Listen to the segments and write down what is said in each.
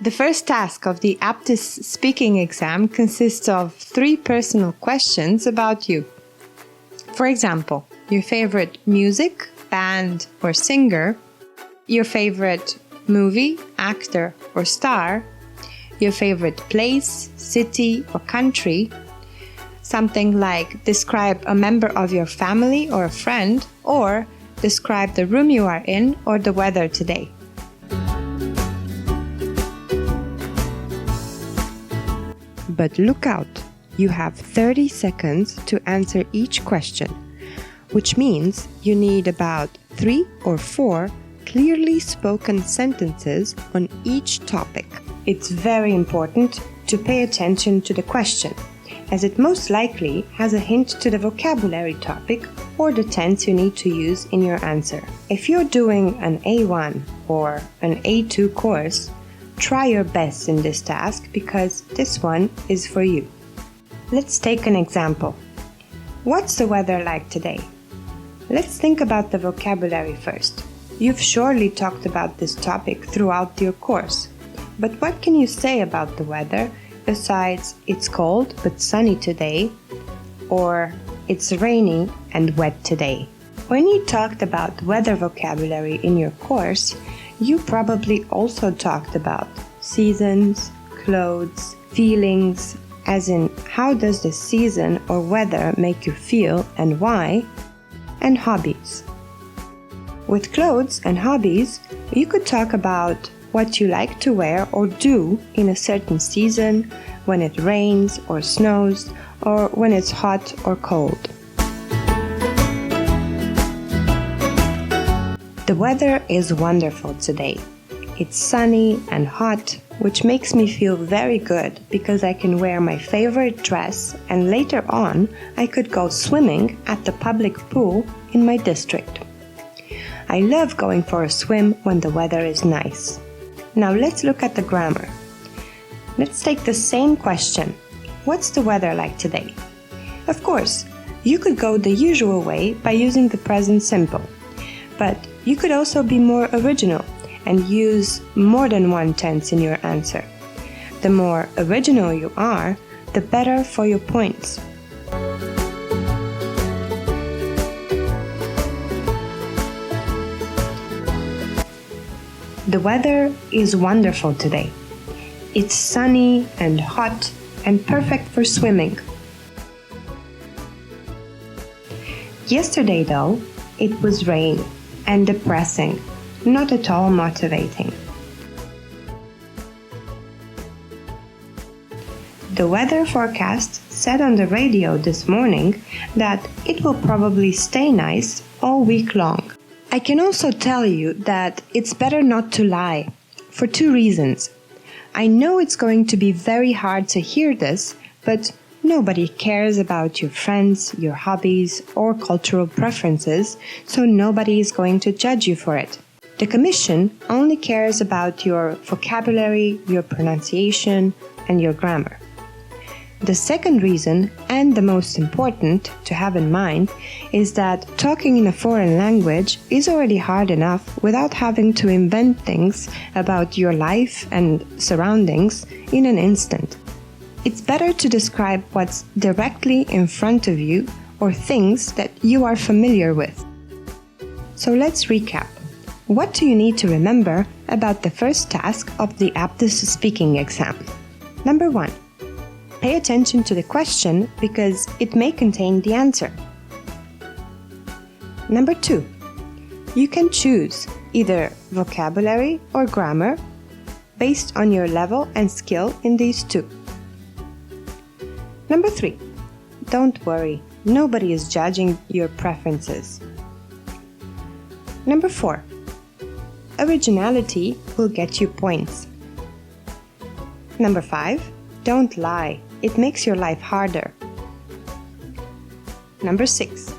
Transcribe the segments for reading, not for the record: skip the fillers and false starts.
The first task of the Aptis speaking exam consists of 3 personal questions about you. For example, your favorite music, band, or singer, your favorite movie, actor, or star, your favorite place, city, or country, something like describe a member of your family or a friend, or describe the room you are in or the weather today. But look out, you have 30 seconds to answer each question, which means you need about 3 or 4 clearly spoken sentences on each topic. It's very important to pay attention to the question, as it most likely has a hint to the vocabulary topic or the tense you need to use in your answer. If you're doing an A1 or an A2 course, try your best in this task because this one is for you. Let's take an example. What's the weather like today? Let's think about the vocabulary first. You've surely talked about this topic throughout your course. But what can you say about the weather besides it's cold but sunny today, or it's rainy and wet today? When you talked about weather vocabulary in your course, you probably also talked about seasons, clothes, feelings, as in how does the season or weather make you feel and why, and hobbies. With clothes and hobbies, you could talk about what you like to wear or do in a certain season, when it rains or snows, or when it's hot or cold. The weather is wonderful today. It's sunny and hot, which makes me feel very good because I can wear my favorite dress and later on I could go swimming at the public pool in my district. I love going for a swim when the weather is nice. Now let's look at the grammar. Let's take the same question. What's the weather like today? Of course, you could go the usual way by using the present simple, but you could also be more original and use more than one tense in your answer. The more original you are, the better for your points. The weather is wonderful today. It's sunny and hot and perfect for swimming. Yesterday, though, it was rain and depressing, not at all motivating. The weather forecast said on the radio this morning that it will probably stay nice all week long. I can also tell you that it's better not to lie, for 2 reasons. I know it's going to be very hard to hear this, but nobody cares about your friends, your hobbies, or cultural preferences, so nobody is going to judge you for it. The Commission only cares about your vocabulary, your pronunciation, and your grammar. The second reason, and the most important to have in mind, is that talking in a foreign language is already hard enough without having to invent things about your life and surroundings in an instant. It's better to describe what's directly in front of you or things that you are familiar with. So let's recap. What do you need to remember about the first task of the Aptis speaking exam? Number 1. Pay attention to the question because it may contain the answer. Number 2. You can choose either vocabulary or grammar based on your level and skill in these 2. Number 3. Don't worry, nobody is judging your preferences. Number 4. Originality will get you points. Number 5. Don't lie. It makes your life harder. Number 6.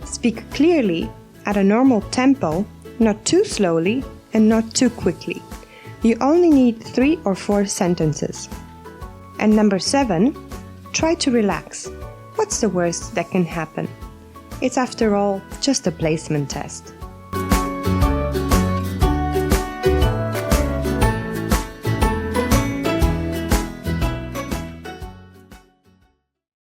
Speak clearly at a normal tempo, not too slowly and not too quickly. You only need 3 or 4 sentences. And number 7. Try to relax. What's the worst that can happen? It's after all just a placement test.